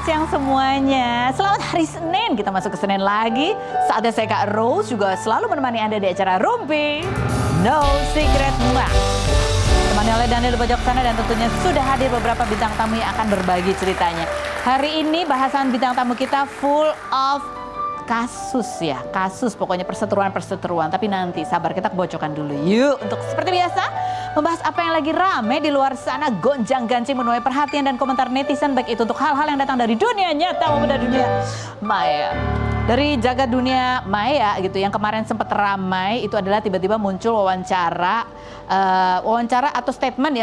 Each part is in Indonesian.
selamat siang semuanya. Selamat hari Senin, kita masuk ke Senin lagi. Saatnya saya Kak Rose juga selalu menemani Anda di acara Rumpi No Secret Muak. Ditemani oleh Daniel di pojok sana dan tentunya sudah hadir beberapa bintang tamu yang akan berbagi ceritanya. Hari ini bahasan bintang tamu kita full of kasus ya, kasus pokoknya perseteruan. Tapi nanti sabar, kita kebocokan dulu yuk. Untuk seperti biasa membahas apa yang lagi rame di luar sana, gonjang-ganjing menuai perhatian dan komentar netizen, baik itu untuk hal-hal yang datang dari dunia nyata maupun dari dunia maya. Dari jagat dunia maya gitu, yang kemarin sempat ramai itu adalah tiba-tiba muncul wawancara atau statement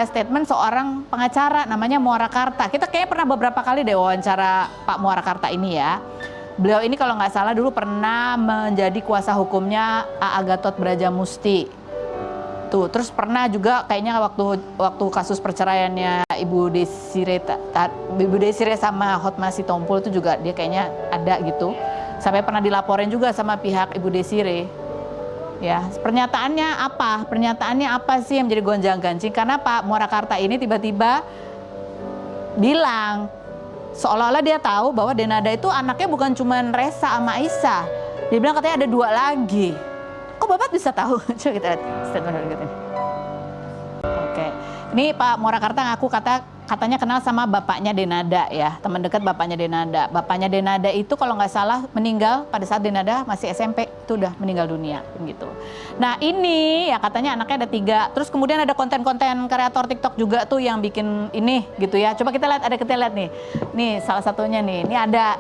seorang pengacara namanya Muara Karta. Kita kayaknya pernah beberapa kali deh wawancara Pak Muara Karta ini ya. Beliau ini kalau nggak salah dulu pernah menjadi kuasa hukumnya A. Gatot Brajamusti. Tuh, terus pernah juga kayaknya waktu kasus perceraiannya Ibu Desire sama Hotma Sitompul itu juga dia kayaknya ada gitu. Sampai pernah dilaporin juga sama pihak Ibu Desire. Ya, Pernyataannya apa sih yang menjadi gonjang-ganjing? Karena Pak Muara Karta ini tiba-tiba bilang seolah-olah dia tahu bahwa Denada itu anaknya bukan cuma Resa sama Aisyah. Dia bilang katanya ada 2 lagi. Kok Bapak bisa tahu? Coba kita lihat statement berikut ini. Oke, ini Pak Muara Karta ngaku katanya kenal sama bapaknya Denada ya, teman dekat bapaknya Denada. Bapaknya Denada itu kalau nggak salah meninggal pada saat Denada masih SMP, itu udah meninggal dunia gitu. Nah ini ya katanya anaknya ada 3. Terus kemudian ada konten-konten kreator TikTok juga tuh yang bikin ini gitu ya. Coba kita lihat nih. Nih salah satunya nih. Ini ada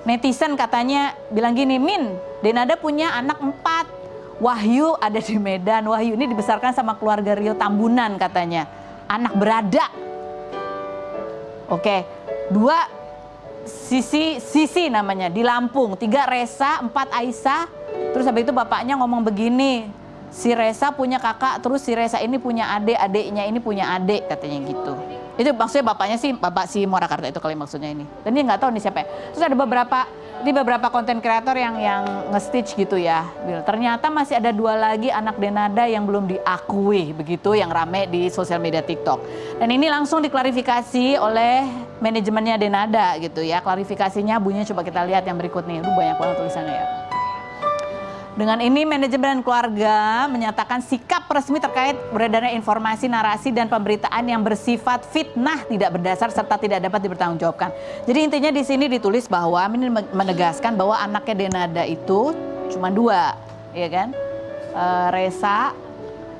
netizen katanya bilang gini, Min, Denada punya anak 4. Wahyu ada di Medan. Wahyu ini dibesarkan sama keluarga Rio Tambunan katanya. Anak berada. Oke, 2 Sisi namanya di Lampung, 3 Resa, 4 Aisyah. Terus habis itu bapaknya ngomong begini, si Resa punya kakak, terus si Resa ini punya adik, adiknya ini punya adik katanya gitu. Itu maksudnya bapaknya sih, bapak si Muara Karta itu kali maksudnya ini. Dan dia nggak tahu nih siapa. Terus ada beberapa konten kreator yang nge-stitch gitu ya. Ternyata masih ada 2 lagi anak Denada yang belum diakui begitu, yang rame di sosial media TikTok. Dan ini langsung diklarifikasi oleh manajemennya Denada gitu ya. Klarifikasinya bunyinya coba kita lihat yang berikut nih. Aduh banyak banget tulisannya ya. Dengan ini manajemen keluarga menyatakan sikap resmi terkait beredarnya informasi, narasi, dan pemberitaan yang bersifat fitnah tidak berdasar serta tidak dapat dipertanggungjawabkan. Jadi intinya di sini ditulis bahwa ini menegaskan bahwa anaknya Denada itu cuma 2, ya kan? Resa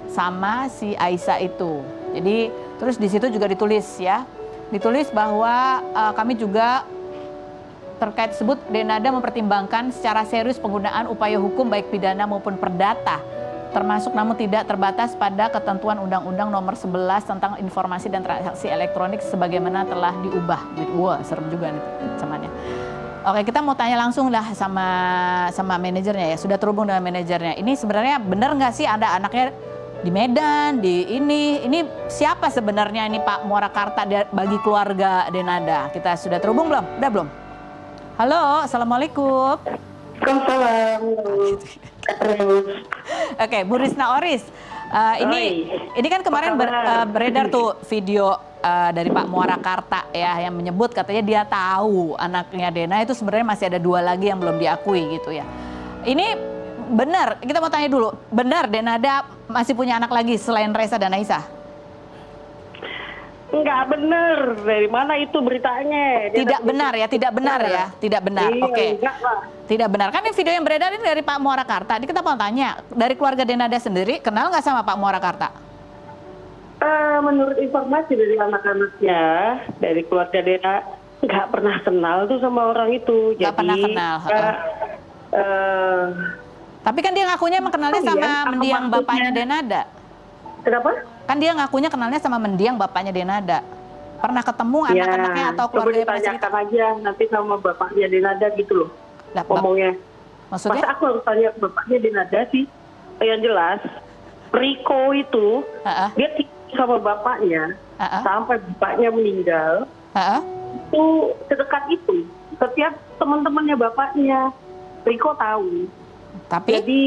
sama si Aisyah itu. Jadi terus di situ juga ditulis ya, ditulis bahwa kami juga terkait tersebut, Denada mempertimbangkan secara serius penggunaan upaya hukum baik pidana maupun perdata, termasuk namun tidak terbatas pada ketentuan Undang-Undang Nomor 11 tentang Informasi dan Transaksi Elektronik sebagaimana telah diubah. Wah, serem juga nih ancamannya. Oke, kita mau tanya langsung lah sama manajernya ya. Sudah terhubung dengan manajernya. Ini sebenarnya benar nggak sih ada anaknya di Medan, di ini siapa sebenarnya ini Pak Muara Karta bagi keluarga Denada? Kita sudah terhubung belum? Udah belum? Halo, assalamualaikum. Waalaikumsalam. Oke, Bu Risna Oris. Ini kan kemarin beredar tuh video dari Pak Muara Karta ya, yang menyebut katanya dia tahu anaknya Dena itu sebenarnya masih ada 2 lagi yang belum diakui gitu ya. Ini benar, kita mau tanya dulu, benar Denada masih punya anak lagi selain Resa dan Aisyah? Enggak benar, dari mana itu beritanya? Tidak benar ya, tidak benar ya, tidak benar. Iya, Oke, lah. Tidak benar. Kan ini video yang beredar ini dari Pak Muara Karta. Jadi kita mau tanya, dari keluarga Denada sendiri kenal nggak sama Pak Muara Karta? Menurut informasi dari anak-anaknya, dari keluarga Dena, nggak pernah kenal tuh sama orang itu. Nggak pernah kenal. Tapi kan dia ngakunya emang kenalnya sama mendiang bapaknya Denada. Kenapa? Kan dia ngakunya kenalnya sama mendiang bapaknya Denada. Pernah ketemu anak-anaknya atau keluarganya? Coba ditanyakan aja nanti sama bapaknya Denada gitu loh. Lah, ngomongnya. Maksudnya? Masa aku harus tanya ke bapaknya Denada sih? Yang jelas, Riko itu dia tinggal sama bapaknya sampai bapaknya meninggal. Itu sedekat itu. Setiap teman-temannya bapaknya, Riko tahu. Tapi jadi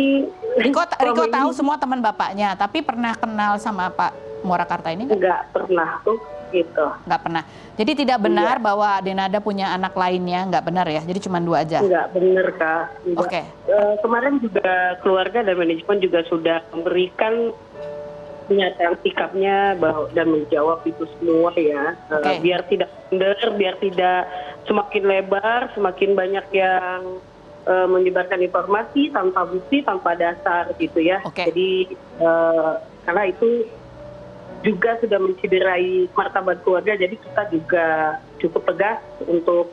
Riko tahu semua teman bapaknya, tapi pernah kenal sama Pak Muarakarta ini? Nggak pernah tuh gitu. Nggak pernah. Jadi tidak benar bahwa Denada punya anak lainnya, nggak benar ya? Jadi cuma 2 aja? Nggak benar, Kak. Oke. Kemarin juga keluarga dan manajemen juga sudah memberikan pernyataan sikapnya bahwa dan menjawab itu semua ya. Biar tidak benar, biar tidak semakin lebar, semakin banyak yang menyebarkan informasi tanpa bukti, tanpa dasar gitu ya. Jadi karena itu juga sudah menciderai martabat keluarga, jadi kita juga cukup tegas untuk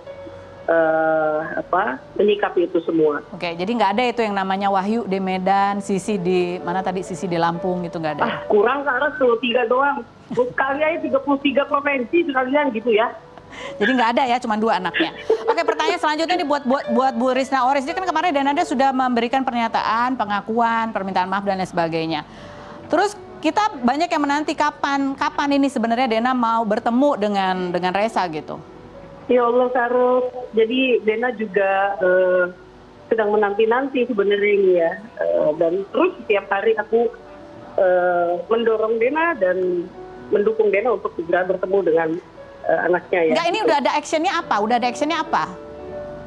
menyikapi itu semua. Oke, jadi nggak ada itu yang namanya Wahyu di Medan, Sisi di mana tadi, Sisi di Lampung gitu, nggak ada? Kurang karena 3 doang. Kalian 33 provinsi sekalian gitu ya. Jadi nggak ada ya, cuma 2 anaknya. Oke, pertanyaan selanjutnya nih buat Bu Risna Oris. Ini kan kemarin Denada sudah memberikan pernyataan, pengakuan, permintaan maaf dan lain sebagainya. Terus kita banyak yang menanti kapan ini sebenarnya Dena mau bertemu dengan Resa gitu. Ya Allah, Karo. Jadi Dena juga sedang menanti-nanti sebenarnya ini ya. Dan terus setiap hari aku mendorong Dena dan mendukung Dena untuk segera bertemu dengan anaknya ya. Enggak, ini udah ada actionnya apa?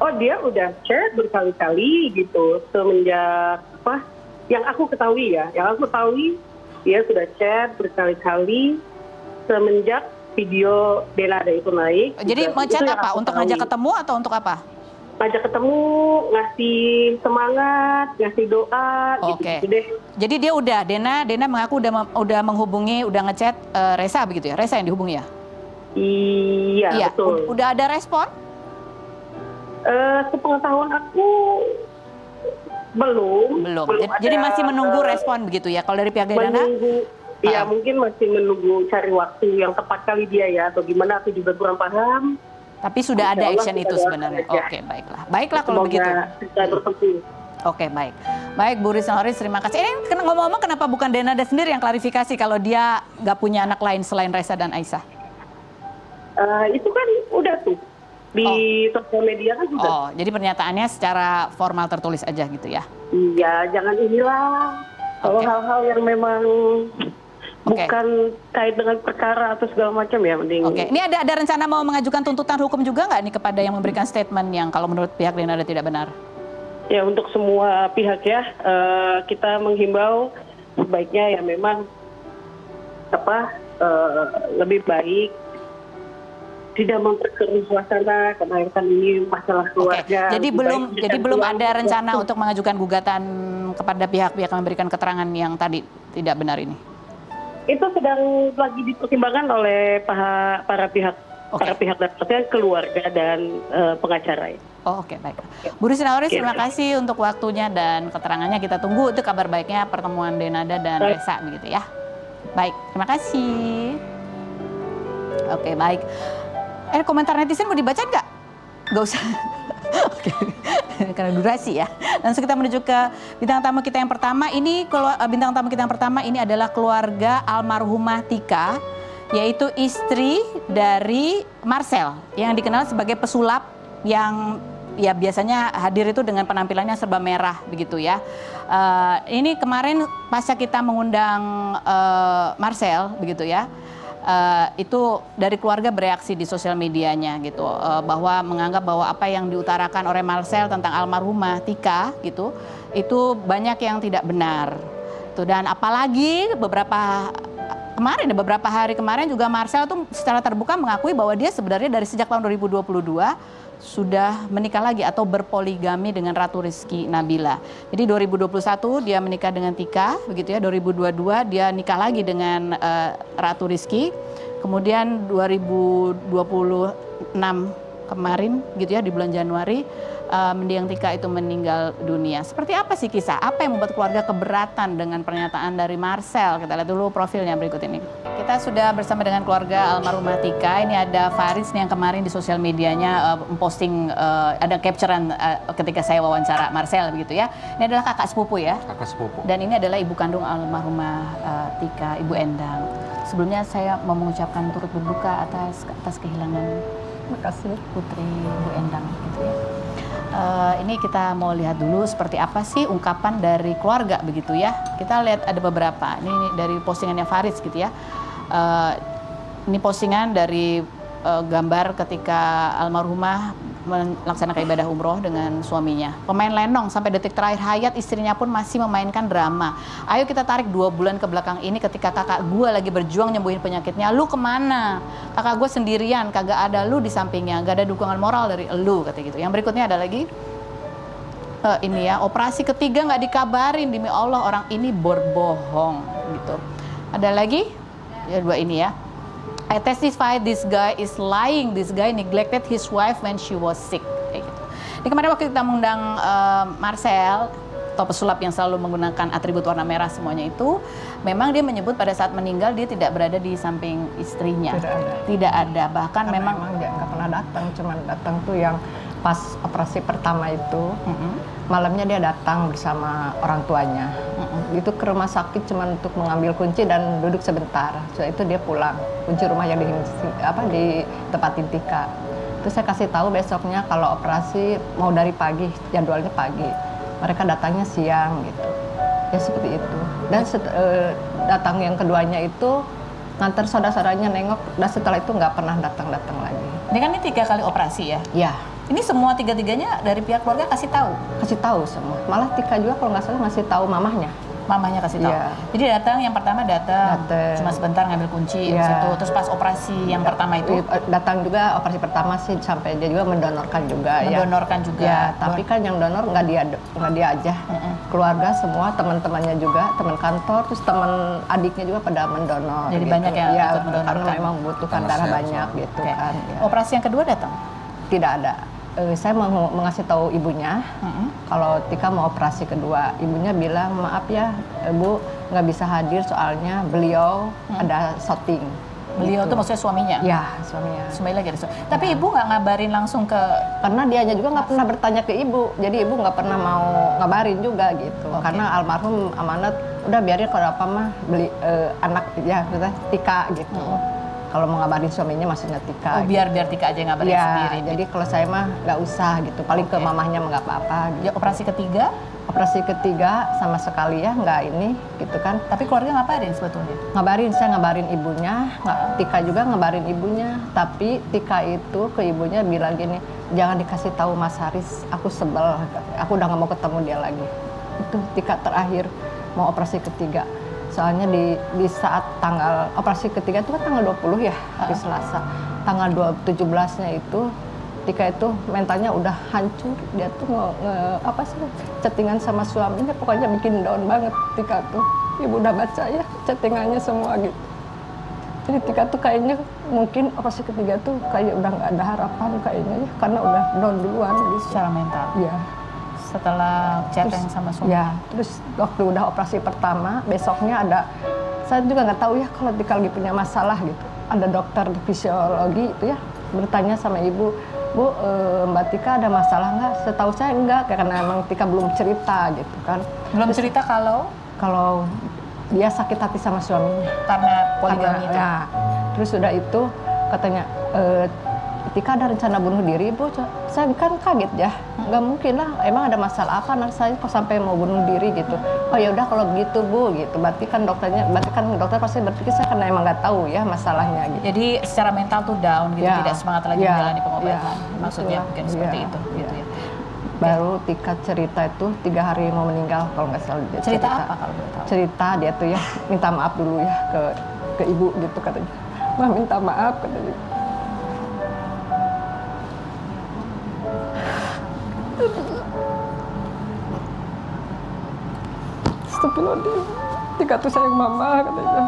Oh, dia udah chat berkali-kali gitu semenjak yang aku ketahui ya. Yang aku ketahui dia sudah chat berkali-kali semenjak video Denada itu naik. Jadi mau chat apa? Untuk ngajak ketemu atau untuk apa? Ngajak ketemu, ngasih semangat, ngasih doa, gitu deh. Jadi dia Dena mengaku udah menghubungi, udah ngechat Resa begitu ya? Resa yang dihubungi ya? Iya, betul. Udah ada respon? Sepengetahuan aku belum. Jadi masih menunggu respon begitu ya? Kalau dari pihak Denada? Iya, mungkin masih menunggu cari waktu yang tepat kali dia ya, atau gimana, aku juga kurang paham. Tapi sudah ada action itu sebenarnya. Oke, baiklah kalau begitu. Oke, baik. Baik, Bu Risna Oris, terima kasih. Ini ngomong-ngomong, kenapa bukan Denada sendiri yang klarifikasi kalau dia nggak punya anak lain selain Resa dan Aisyah? Itu kan udah tuh di sosial media kan sudah. Jadi pernyataannya secara formal tertulis aja gitu ya? Iya, jangan inilah. Kalau hal-hal yang memang bukan kait dengan perkara atau segala macam ya, mending. Ini ada rencana mau mengajukan tuntutan hukum juga nggak nih kepada yang memberikan statement yang kalau menurut pihak Denada tidak benar? Ya, untuk semua pihak ya, kita menghimbau sebaiknya ya memang lebih baik tidak memperkeruh suasana karena kan ini masalah keluarga. Jadi belum ada rencana untuk mengajukan gugatan kepada pihak-pihak yang memberikan keterangan yang tadi tidak benar ini? Itu sedang lagi dipertimbangkan oleh para pihak dan keluarga dan pengacara. Baik. Bu Risna Oris, terima kasih untuk waktunya dan keterangannya. Kita tunggu itu kabar baiknya pertemuan Denada dan Resa begitu ya. Baik, terima kasih. Oke, baik. Komentar netizen mau dibaca nggak? Nggak usah. Karena durasi ya. Langsung kita menuju ke bintang tamu kita yang pertama. Bintang tamu kita yang pertama ini adalah keluarga almarhumah Tika, yaitu istri dari Marcel yang dikenal sebagai pesulap yang ya biasanya hadir itu dengan penampilannya serba merah begitu ya. Ini kemarin pasca kita mengundang Marcel begitu ya. Itu dari keluarga bereaksi di sosial medianya gitu, bahwa menganggap bahwa apa yang diutarakan oleh Marcel tentang almarhumah Tika gitu itu banyak yang tidak benar. Dan apalagi beberapa hari kemarin juga Marcel tuh secara terbuka mengakui bahwa dia sebenarnya dari sejak tahun 2022 sudah menikah lagi atau berpoligami dengan Ratu Rizky Nabila. Jadi 2021 dia menikah dengan Tika, begitu ya. 2022 dia nikah lagi dengan Ratu Rizky. Kemudian 2026 kemarin, gitu ya, di bulan Januari, mendiang Tika itu meninggal dunia. Seperti apa sih kisah? Apa yang membuat keluarga keberatan dengan pernyataan dari Marcel? Kita lihat dulu profilnya berikut ini. Kita sudah bersama dengan keluarga almarhumah Tika. Ini ada Faris nih yang kemarin di sosial medianya memposting, ada capturean ketika saya wawancara Marcel begitu ya. Ini adalah kakak sepupu ya. Kakak sepupu. Dan ini adalah ibu kandung almarhumah Tika, Ibu Endang. Sebelumnya saya mau mengucapkan turut berduka atas kehilangan putri Ibu Endang gitu ya. Ini kita mau lihat dulu seperti apa sih ungkapan dari keluarga begitu ya. Kita lihat ada beberapa. Ini dari postingannya Faris gitu ya. Ini postingan dari gambar ketika almarhumah melaksanakan ibadah umroh dengan suaminya. Pemain lenong sampai detik terakhir hayat, istrinya pun masih memainkan drama. Ayo kita tarik 2 bulan ke belakang ini ketika kakak gue lagi berjuang nyembuhin penyakitnya. Lu kemana? Kakak gue sendirian, kagak ada lu di sampingnya, gak ada dukungan moral dari lu, kata gitu. Yang berikutnya ada lagi, ini ya, operasi ketiga nggak dikabarin, demi Allah orang ini berbohong gitu. Ada lagi, ya 2 ini ya. I testify this guy is lying. This guy neglected his wife when she was sick. Kayak gitu. Ini kemarin waktu kita mengundang Marcel, atau pesulap yang selalu menggunakan atribut warna merah semuanya itu, memang dia menyebut pada saat meninggal dia tidak berada di samping istrinya. Tidak ada. Bahkan karena memang dia nggak pernah datang, cuman datang tuh yang pas operasi pertama itu, malamnya dia datang bersama orang tuanya. Itu ke rumah sakit cuman untuk mengambil kunci dan duduk sebentar. Setelah itu dia pulang, kunci rumah yang di tempatin Tika. Terus saya kasih tahu besoknya kalau operasi mau dari pagi, jadwalnya pagi. Mereka datangnya siang gitu. Ya seperti itu. Dan datang yang keduanya itu nganter saudara-saudaranya nengok, dan setelah itu nggak pernah datang-datang lagi. ini kan ini 3 kali operasi ya. Ya. Ini semua 3-3-nya dari pihak keluarga kasih tahu. Kasih tahu semua. Malah Tika juga kalau nggak salah ngasih tahu mamahnya. Mamanya kasih tahu. Iya. Jadi datang yang pertama datang, cuma sebentar ngambil kunci di situ. Terus pas operasi yang pertama itu datang juga operasi pertama sih sampai dia juga mendonorkan juga. Mendonorkan ya. juga. Ya, tapi kan yang donor nggak dia aja. Keluarga semua, teman-temannya juga, teman kantor, terus teman adiknya juga pada mendonor. Jadi gitu. banyak yang ya, ikut mendonorkan. karena memang membutuhkan darah banyak gitu kan. Ya. Operasi yang kedua datang? Tidak ada. Saya mau mengasih tahu ibunya kalau Tika mau operasi kedua. Ibunya bilang, maaf ya Bu, nggak bisa hadir soalnya beliau ada syuting. Beliau gitu. tuh maksudnya suaminya? Ya, suaminya. Suami lagi ada. Tapi ibu nggak ngabarin langsung ke... Karena dianya juga nggak pernah bertanya ke ibu, jadi ibu nggak pernah mau ngabarin juga gitu. Karena almarhum amanat, udah biarin kalau apa mah beli anak ya, Tika gitu. Kalau mau ngabarin suaminya maksudnya Tika. Oh, biar Tika aja yang ngabarin sendiri. Jadi kalau saya mah nggak usah gitu. Paling ke mamahnya nggak apa-apa. Gitu. Ya, operasi ketiga? Operasi ketiga sama sekali ya nggak ini gitu kan. Tapi keluarga ngabarin sebetulnya? Ngabarin, saya ngabarin ibunya. Tika juga ngabarin ibunya. Tapi Tika itu ke ibunya bilang gini, jangan dikasih tahu Mas Haris, aku sebel. Aku udah nggak mau ketemu dia lagi. Itu Tika terakhir mau operasi ketiga. Soalnya di saat tanggal operasi ketiga itu kan tanggal 20 ya, hari Selasa. Tanggal 17-nya itu Tika itu mentalnya udah hancur. Dia tuh chattingan sama suaminya, pokoknya bikin down banget Tika tuh. Ibu udah baca ya chattingannya semua gitu. Jadi Tika tuh kayaknya mungkin operasi ketiga tuh kayak udah nggak ada harapan kayaknya ya, karena udah down duluan gitu. Secara mental? Iya. Setelah chatting sama suami? Ya, terus waktu udah operasi pertama, besoknya ada, saya juga nggak tahu ya kalau Tika lagi punya masalah gitu. Ada dokter fisiologi itu ya, bertanya sama ibu, Bu, Mbak Tika ada masalah nggak? Setahu saya enggak, karena emang Tika belum cerita gitu kan. Belum cerita kalau dia sakit hati sama suaminya. Karena poligami itu? Ya, terus udah itu katanya, Tika ada rencana bunuh diri, Bu. Saya kan kaget ya, nggak mungkin lah. Emang ada masalah apa anak saya kok sampai mau bunuh diri gitu? Oh ya udah kalau begitu Bu, gitu. Berarti kan dokter pasti berpikir saya karena emang nggak tahu ya masalahnya gitu. Jadi secara mental tuh down gitu, tidak semangat lagi menjalani pengobatan. Maksudnya itulah. mungkin seperti itu, gitu ya. Baru Tika cerita itu 3 hari mau meninggal kalau nggak salah dia cerita apa kalau boleh tahu? Cerita dia tuh ya minta maaf dulu ya ke ibu gitu katanya. Mah minta maaf katanya. Astagfirullahaladzim, Tika tuh sayang mama katanya.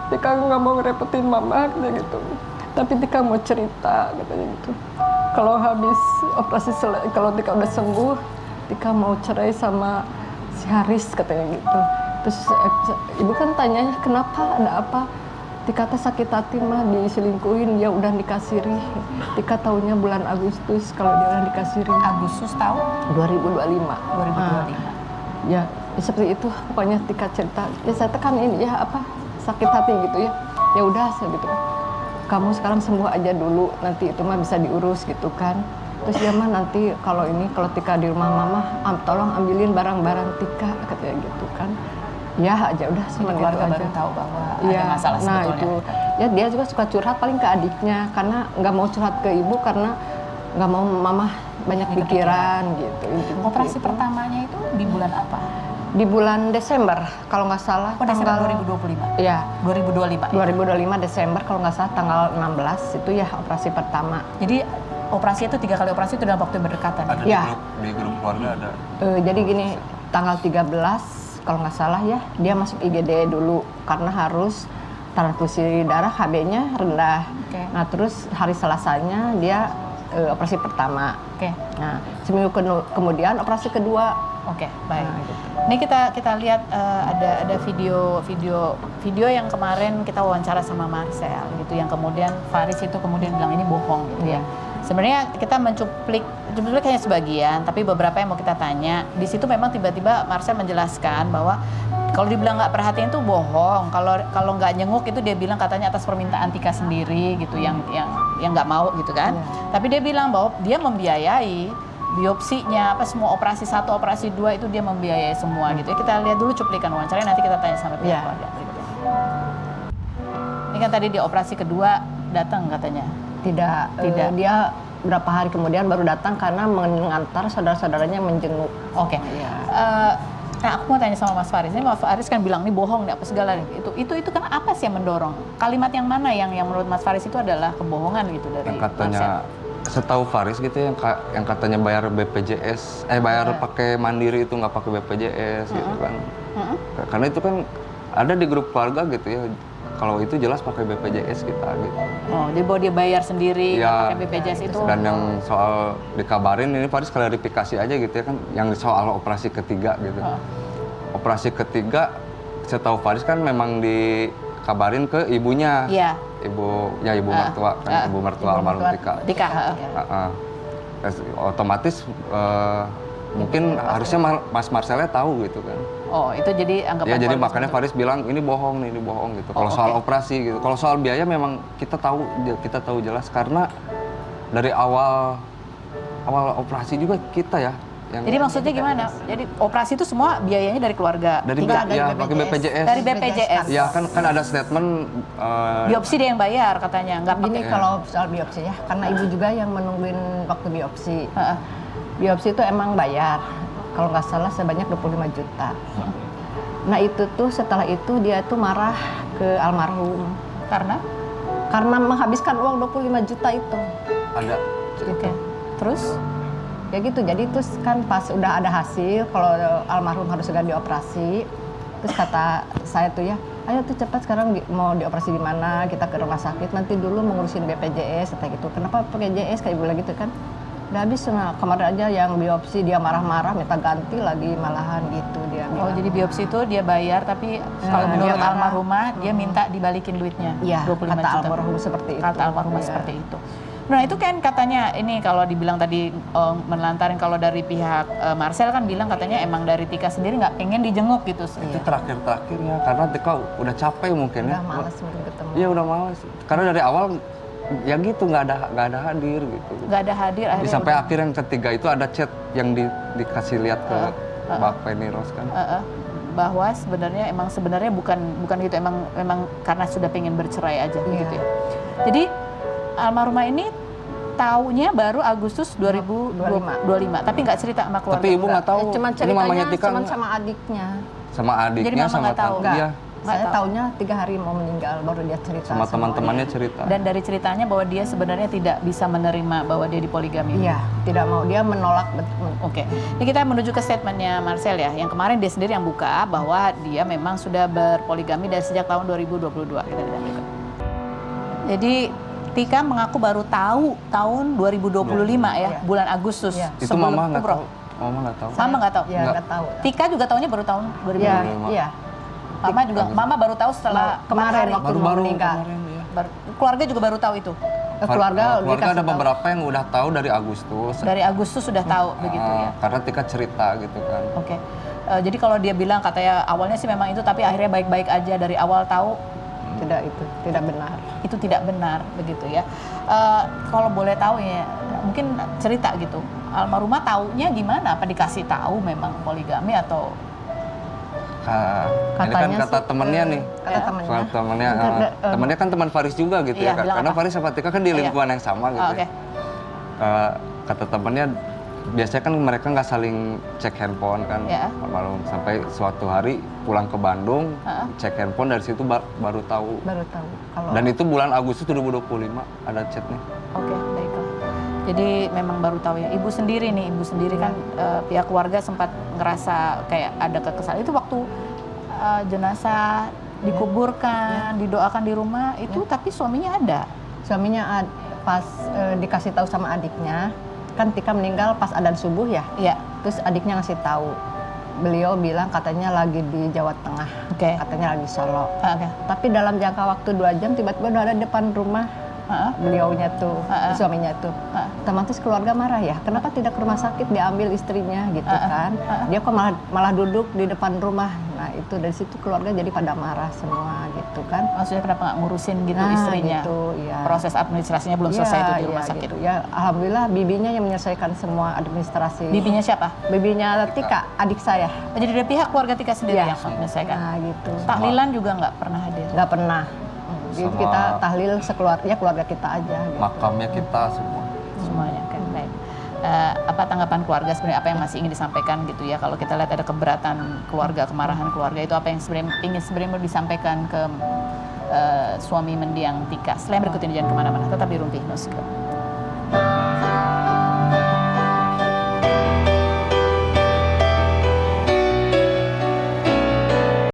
Tika nggak mau ngerepotin mama katanya gitu. Tapi Tika mau cerita katanya gitu. Kalau habis operasi kalau Tika udah sembuh, Tika mau cerai sama si Haris katanya gitu. Terus ibu kan tanyanya kenapa, ada apa? Tika teh sakit hati mah diselingkuhin, dia udah dikasiri. Tika tahunya bulan Agustus kalau dia udah dikasiri. Agustus tahun 2025. 2025. Ya seperti itu pokoknya Tika cerita. Ya saya tekan ini ya sakit hati gitu ya. Ya udah saya gitu. Kamu sekarang sembuh aja dulu, nanti itu mah bisa diurus gitu kan. Terus dia mah nanti kalau Tika di rumah mama, tolong ambilin barang-barang Tika katanya gitu kan. Ya aja udah keluarga baru tahu bahwa ada masalah sebetulnya. Nah itu Ya dia juga suka curhat paling ke adiknya karena nggak mau curhat ke ibu karena nggak mau mama banyak pikiran gitu. Operasi gitu. pertamanya itu di bulan apa? Di bulan Desember kalau nggak salah. Oh, Desember tanggal 2025? Iya. 2025 ya? 2025 Desember kalau nggak salah tanggal 16 itu ya operasi pertama. Jadi operasi itu 3 kali operasi itu dalam waktu yang berdekatan? Ada Ya. di grup keluarga ada. Jadi gini, tanggal 13 kalau nggak salah ya, dia masuk IGD dulu karena harus transfusi darah, HB-nya rendah. Oke. Nah terus hari Selasanya dia operasi pertama. Oke. Nah seminggu kemudian operasi kedua. Oke, baik. Nah, gitu. Ini kita lihat ada video yang kemarin kita wawancara sama Marcel gitu, yang kemudian Faris itu kemudian bilang ini bohong gitu ya. Sebenarnya kita mencuplik hanya sebagian, tapi beberapa yang mau kita tanya. Di situ memang tiba-tiba Marcel menjelaskan bahwa kalau dibilang nggak perhatian itu bohong. Kalau nggak nyenguk itu dia bilang katanya atas permintaan Tika sendiri gitu, yang nggak mau gitu kan. Tapi dia bilang bahwa dia membiayai biopsinya, apa semua operasi 1, operasi 2 itu dia membiayai semua gitu. Kita lihat dulu cuplikan wawancaranya, nanti kita tanya sama pihak keluarga berikutnya. Ini kan tadi di operasi kedua datang katanya. Tidak. Dia berapa hari kemudian baru datang karena mengantar saudara-saudaranya menjenguk. Oke. Ya. Nah, aku mau tanya sama Mas Faris. Ini Mas Faris kan bilang ini bohong, nih apa segala itu kan apa sih yang mendorong? Kalimat yang mana yang menurut Mas Faris itu adalah kebohongan gitu dari Yang katanya Marcel? setahu Faris gitu yang katanya bayar BPJS, bayar pakai mandiri itu nggak pakai BPJS gitu kan. Karena itu kan ada di grup keluarga gitu ya. Kalau itu jelas pakai BPJS kita gitu. Oh, jadi bahwa dia bayar sendiri Ya, pakai BPJS itu. dan yang soal dikabarin ini Faris klarifikasi aja gitu ya kan, yang soal operasi ketiga gitu. Operasi ketiga setahu Faris kan memang dikabarin ke ibunya. Iya. Ibu mertua kan, ibu mertua almarhum Tika. Otomatis mungkin harusnya Mas Marcelnya tahu gitu kan. Oh, itu jadi anggapan. Ya jadi keluarga makanya seperti Faris bilang ini bohong nih, ini bohong gitu. Kalau Oh, soal oke. operasi gitu. Kalau soal biaya memang kita tahu jelas karena dari awal operasi juga kita ya. Jadi maksudnya gimana? Jadi operasi itu semua biayanya dari keluarga. Dari Tika? pakai BPJS. Dari BPJS. Ya kan ada statement Biopsi dia yang bayar katanya, nggak pakai. Gini kalau soal biopsi ya, karena ibu juga yang menungguin waktu biopsi. Heeh. Biopsi itu emang bayar, kalau nggak salah sebanyak 25 juta. Nah itu tuh setelah itu dia tuh marah ke almarhum. Karena menghabiskan uang 25 juta itu. ada Oke. Terus? Ya gitu, jadi terus kan pas udah ada hasil kalau almarhum harus segera dioperasi, terus kata saya tuh ya, ayo tuh cepat sekarang mau dioperasi di mana, kita ke rumah sakit, nanti dulu mengurusin BPJS kata gitu. Kenapa pakai JS kayak ibu lagi gitu kan? Udah habis kemarin aja yang biopsi dia marah-marah minta ganti lagi malahan gitu dia. Oh, bilang. jadi biopsi itu dia bayar, tapi kalau Nah, menurut dia marah. almarhumah dia minta dibalikin duitnya. Iya, 25 kata juta. almarhum seperti itu. Kata almarhumah Iya. seperti itu. Nah itu kan katanya ini kalau dibilang tadi menelantarin kalau dari pihak Marcel kan bilang katanya emang dari Tika sendiri nggak pengen dijenguk gitu. itu terakhirnya karena Tika udah capek mungkin Udah ya. malas mungkin ketemu. Iya udah malas. Karena dari awal ya gitu nggak ada hadir gitu. Nggak ada hadir akhirnya. Sampai akhir yang ketiga itu ada chat yang dikasih lihat ke Mbak Penny Rose kan. Bahwa sebenarnya bukan gitu, emang karena sudah pengen bercerai aja gitu ya. Jadi almarhumah ini taunya baru Agustus 2025, tapi nggak cerita sama keluarga. Tapi ibu nggak tahu. Cuman Ini mamanya ceritanya Tika cuman nggak? sama adiknya. Sama adiknya Jadi mama sama nggak tahu? tante. Iya. Saya tahu. taunya 3 hari mau meninggal baru dia cerita. Sama teman-temannya cerita. Dan dari ceritanya bahwa dia sebenarnya tidak bisa menerima bahwa dia dipoligami. Iya, tidak mau. Dia menolak. Oke, ini kita menuju ke statementnya Marcel ya, yang kemarin dia sendiri yang buka bahwa dia memang sudah berpoligami dari sejak tahun 2022. Kita lihat berikut. Jadi Tika mengaku baru tahu tahun 2025 ya, bulan Agustus. Iya. Itu sebelum mama nggak umroh. tahu. Mama nggak tahu. Mama nggak tahu. Iya, nggak tahu. Tika juga tahunya baru tahun 2025. Iya. Mama baru tahu setelah Kemarin hari. waktu mau meninggal. Keluarga juga baru tahu itu. Keluarga ada dikasih tahu. beberapa yang udah tahu dari Agustus. Dari Agustus sudah tahu begitu ya. Karena Tika cerita gitu kan. Oke. Jadi kalau dia bilang katanya awalnya sih memang itu, tapi akhirnya baik-baik aja, dari awal tahu tidak benar. itu tidak benar begitu ya. Kalau boleh tahu ya, mungkin cerita gitu. Almarhumah taunya gimana? Apa dikasih tahu memang poligami atau? Ini kan Katanya kata sih, temennya nih. Kata temennya. Kata temennya, temennya kan teman Faris juga gitu Iya, ya. bilang Karena apa? Faris sama Tika kan di lingkungan yang sama gitu. Oh, oke. Ya. Kata temennya, biasanya kan mereka nggak saling cek handphone kan Iya. malam sampai suatu hari pulang ke Bandung, cek handphone dari situ baru tahu. Baru tahu kalau Dan itu bulan Agustus 2025 ada chatnya. Oke, baiklah. Jadi memang baru tahu ya. Ibu sendiri kan pihak keluarga sempat ngerasa kayak ada kekesalan. Itu waktu jenazah dikuburkan, didoakan di rumah itu, tapi suaminya ada. suaminya pas dikasih tahu sama adiknya, kan Tika meninggal pas adzan subuh ya. Iya. Terus adiknya ngasih tahu. Beliau bilang katanya lagi di Jawa Tengah, Oke. katanya lagi Solo. Oke. Tapi dalam jangka waktu 2 jam tiba-tiba udah ada depan rumah beliaunya tuh, suaminya tuh. Otomatis keluarga marah ya, kenapa tidak ke rumah sakit diambil istrinya gitu kan. Dia kok malah duduk di depan rumah. Nah itu dari situ keluarga jadi pada marah semua gitu kan. Maksudnya kenapa nggak ngurusin gitu Nah, istrinya? gitu, iya. Proses administrasinya belum selesai itu di rumah sakit. Gitu. Ya, alhamdulillah bibinya yang menyelesaikan semua administrasi. Bibinya siapa? Bibinya Tika, adik saya. Oh, jadi dari pihak keluarga Tika sendiri Iya. yang menyelesaikan. Nah gitu. Tahlilan juga nggak pernah hadir. Nggak pernah. Jadi Sama- kita tahlil keluarga kita aja. Gitu. Makamnya kita semua. Semuanya kan baik. Apa tanggapan keluarga sebenarnya, apa yang masih ingin disampaikan gitu ya, kalau kita lihat ada keberatan keluarga, kemarahan keluarga, itu apa yang sebenarnya mau disampaikan ke suami mendiang Tika? Selain berikut ini jangan kemana-mana, tetap di Rumpi Nusantara.